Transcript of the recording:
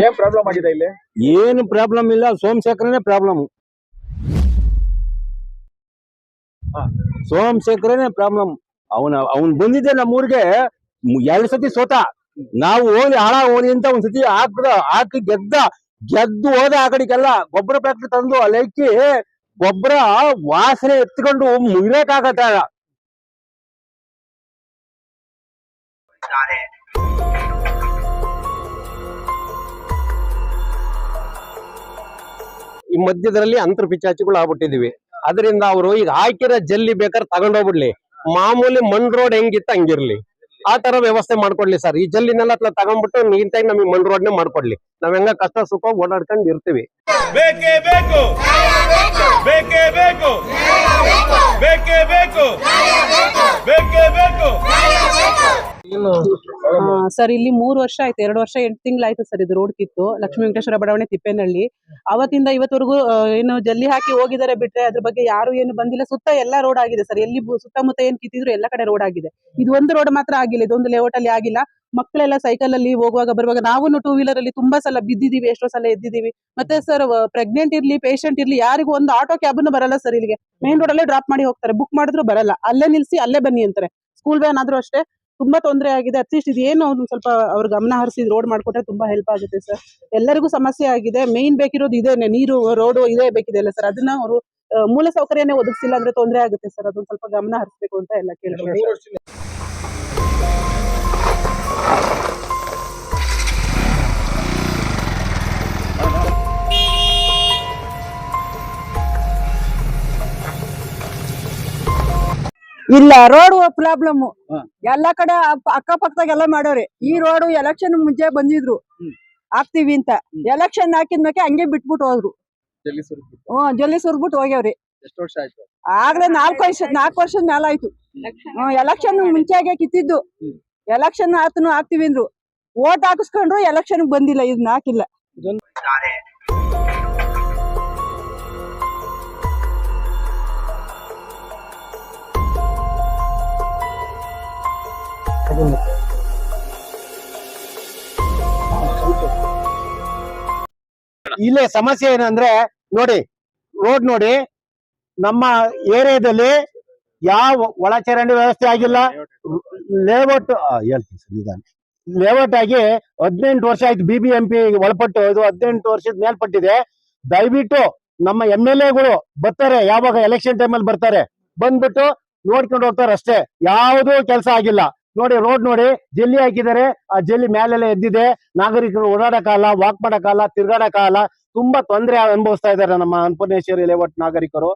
ಏನ್ ಪ್ರಾಬ್ಲಮ್ ಆಗಿದೆ ಇಲ್ಲಿ? ಏನು ಪ್ರಾಬ್ಲಮ್ ಇಲ್ಲ, ಸೋಮಶೇಖರನೇ ಪ್ರಾಬ್ಲಮ್. ಸೋಮಶೇಖರನೇ ಪ್ರಾಬ್ಲಮ್. ಅವನ್ ಬಂದಿದ್ದೆ ನಮ್ಮೂರಿಗೆ 2 ಸತಿ ಸೋತ. ನಾವು ಹೋಗಿ ಹಾಳ ಹೋಗಿ ಅಂತ ಒಂದ್ ಸತಿ ಹಾಕಿ ಗೆದ್ದು ಹೋದ. ಆ ಕಡೆಗೆಲ್ಲ ಗೊಬ್ಬರ ಫ್ಯಾಕ್ಟ್ರಿ ತಂದು ಅಲ್ಲೈಕಿ ಗೊಬ್ಬರ ವಾಸನೆ ಎತ್ಕೊಂಡು ಮುಗಿರಕ್ಕಾಗತ್ತ. ಈ ಮಧ್ಯದಲ್ಲಿ ಅಂತರ ಪಿಚಾಚಿಗಳು ಆಗ್ಬಿಟ್ಟಿದೀವಿ. ಅದರಿಂದ ಅವರು ಈಗ ಹಾಕಿರೋ ಜಲ್ಲಿ ಬೇಕಾದ್ರೆ ತಗೊಂಡೋಗ್ಬಿಡ್ಲಿ, ಮಾಮೂಲಿ ಮಣ್ ರೋಡ್ ಹೆಂಗಿತ್ತು ಹಂಗಿರ್ಲಿ, ಆ ತರ ವ್ಯವಸ್ಥೆ ಮಾಡ್ಕೊಡ್ಲಿ ಸರ್. ಈ ಜಲ್ಲಿನೆಲ್ಲ ತಗೊಂಡ್ಬಿಟ್ಟು ನೀಟಾಗಿ ನಮಗೆ ಮಣ್ ರೋಡ್ನೇ ಮಾಡ್ಕೊಡ್ಲಿ. ನಾವ್ ಹೆಂಗ ಕಷ್ಟ ಸುಖ ಓಡಾಡ್ಕೊಂಡು ಇರ್ತೀವಿ. ಬೇಕೇ ಬೇಕು, ಬೇಕೇ ಬೇಕು, ಬೇಕೇ ಬೇಕು, ಬೇಕೇ ಬೇಕು. ಸರ್ ಇಲ್ಲಿ 3 ವರ್ಷ ಆಯ್ತು, 2 ವರ್ಷ 8 ತಿಂಗಳಾಯ್ತು ಸರ್ ಇದು ರೋಡ್ ಕಿತ್ತು. ಲಕ್ಷ್ಮೀ ವೆಂಕಟೇಶ್ವರ ಬಡಾವಣೆ ತಿಪ್ಪೇನಹಳ್ಳಿ. ಅವತ್ತಿಂದ ಇವತ್ತವರೆಗೂ ಏನು ಜಲ್ಲಿ ಹಾಕಿ ಹೋಗಿದ್ದಾರೆ ಬಿಟ್ರೆ ಅದ್ರ ಬಗ್ಗೆ ಯಾರು ಏನು ಬಂದಿಲ್ಲ. ಸುತ್ತ ಎಲ್ಲ ರೋಡ್ ಆಗಿದೆ ಸರ್. ಎಲ್ಲಿ ಸುತ್ತಮುತ್ತ ಏನ್ ಕಿತ್ತಿದ್ರು ಎಲ್ಲ ಕಡೆ ರೋಡ್ ಆಗಿದೆ. ಇದು ಒಂದು ರೋಡ್ ಮಾತ್ರ ಆಗಿಲ್ಲ, ಇದೊಂದು ಲೇಔಟ್ ಅಲ್ಲಿ ಆಗಿಲ್ಲ. ಮಕ್ಕಳೆಲ್ಲ ಸೈಕಲ್ ಅಲ್ಲಿ ಹೋಗುವಾಗ ಬರುವಾಗ ನಾವು 2 ವೀಲರ್ ಅಲ್ಲಿ ತುಂಬಾ ಸಲ ಬಿದ್ದಿದೀವಿ, ಎಷ್ಟೋ ಸಲ ಎದ್ದಿದೀವಿ. ಮತ್ತೆ ಸರ್ ಪ್ರೆಗ್ನೆಂಟ್ ಇರ್ಲಿ, ಪೇಷಂಟ್ ಇರ್ಲಿ, ಯಾರಿಗೂ ಒಂದು ಆಟೋ ಕ್ಯಾಬ್ನು ಬರಲ್ಲ ಸರ್. ಇಲ್ಲಿಗೆ ಮೇನ್ ರೋಡ್ ಅಲ್ಲೇ ಡ್ರಾಪ್ ಮಾಡಿ ಹೋಗ್ತಾರೆ, ಬುಕ್ ಮಾಡಿದ್ರು ಬರಲ್ಲ, ಅಲ್ಲೇ ನಿಲ್ಸಿ ಅಲ್ಲೇ ಬನ್ನಿ ಅಂತಾರೆ. ಸ್ಕೂಲ್ ವ್ಯಾನ್ ಆದ್ರೂ ಅಷ್ಟೇ ತುಂಬಾ ತೊಂದರೆ ಆಗಿದೆ. ಅಟ್ಲೀಸ್ಟ್ ಇದು ಏನು ಒಂದು ಸ್ವಲ್ಪ ಅವ್ರ ಗಮನ ಹರಿಸಿ ರೋಡ್ ಮಾಡ್ಕೊಟ್ರೆ ತುಂಬಾ ಹೆಲ್ಪ್ ಆಗುತ್ತೆ ಸರ್. ಎಲ್ಲರಿಗೂ ಸಮಸ್ಯೆ ಆಗಿದೆ. ಮೇನ್ ಬೇಕಿರೋದು ಇದೇನೆ, ನೀರು, ರೋಡ್ ಇದೇ ಬೇಕಿದೆ ಅಲ್ಲ ಸರ್. ಅದನ್ನ ಅವರು ಮೂಲ ಸೌಕರ್ಯನೇ ಒದಗಿಸಿಲ್ಲ ಅಂದ್ರೆ ತೊಂದರೆ ಆಗುತ್ತೆ ಸರ್. ಅದೊಂದು ಸ್ವಲ್ಪ ಗಮನ ಹರಿಸಬೇಕು ಅಂತ ಎಲ್ಲ ಕೇಳ್ಬೋದು. ಇಲ್ಲ ರೋಡ್ ಪ್ರಾಬ್ಲಮ್ ಎಲ್ಲಾ ಕಡೆ ಅಕ್ಕಪಕ್ಕದಾಗ ಎಲ್ಲ ಮಾಡೋರಿ. ಈ ರೋಡ್ ಎಲೆಕ್ಷನ್ ಮುಂಚೆ ಬಂದಿದ್ರು ಹಾಕ್ತಿವಿ ಅಂತ. ಎಲೆಕ್ಷನ್ ಹಾಕಿದ್ಮೇಲೆ ಹಂಗೆ ಬಿಟ್ಬಿಟ್ಟು ಹೋದ್ರು. ಜಲ್ಲಿ ಸುರ್ಬಿಟ್ಟು ಹೋಗ್ಯಾವ್ರಿ. ಆಗ್ಲೇ 4 ವರ್ಷದ ಮೇಲ ಆಯ್ತು. ಎಲೆಕ್ಷನ್ ಮುಂಚೆಗೆ ಕಿತ್ತಿದ್ದು. ಎಲೆಕ್ಷನ್ ಹಾಕ್ತಿವಿ ಅಂದ್ರು, ಓಟ್ ಹಾಕಿಸ್ಕೊಂಡ್ರು, ಎಲೆಕ್ಷನ್ ಬಂದಿಲ್ಲ, ಇದನ್ನ ಹಾಕಿಲ್ಲ. ಇಲ್ಲೇ ಸಮಸ್ಯೆ ಏನಂದ್ರೆ ನೋಡಿ, ರೋಡ್ ನೋಡಿ, ನಮ್ಮ ಏರಿಯಾದಲ್ಲಿ ಯಾವ ಒಳಚರಂಡಿ ವ್ಯವಸ್ಥೆ ಆಗಿಲ್ಲ. ಲೇಔಟ್ ಲೇಔಟ್ ಆಗಿ 18 ವರ್ಷ ಆಯ್ತು. BBMP ಒಳಪಟ್ಟು ಇದು 18 ವರ್ಷದ ಮೇಲ್ಪಟ್ಟಿದೆ. ದಯವಿಟ್ಟು ನಮ್ಮ MLAಗಳು ಬರ್ತಾರೆ, ಯಾವಾಗ ಎಲೆಕ್ಷನ್ ಟೈಮಲ್ಲಿ ಬರ್ತಾರೆ, ಬಂದ್ಬಿಟ್ಟು ನೋಡ್ಕೊಂಡು ಹೋಗ್ತಾರೆ ಅಷ್ಟೇ. ಯಾವುದೂ ಕೆಲಸ ಆಗಿಲ್ಲ. ನೋಡಿ ರೋಡ್ ನೋಡಿ, ಜಲ್ಲಿ ಹಾಕಿದ್ದಾರೆ, ಆ ಜಲ್ಲಿ ಮೇಲೆಲ್ಲ ಎದ್ದಿದೆ. ನಾಗರಿಕರು ಓಡಾಡಕ್ಕಾಗಲ್ಲ, ವಾಕ್ ಮಾಡಕ್ಕಾಗಲ್ಲ, ತಿರ್ಗಾಡಕ್ಕಾಗಲ್ಲ. ತುಂಬಾ ತೊಂದರೆ ಅನುಭವಿಸ್ತಾ ಇದ್ದಾರೆ ನಮ್ಮ ಅನ್ನಪೂರ್ಣೇಶ್ವರಿ ಲೇಔಟ್ ನಾಗರಿಕರು.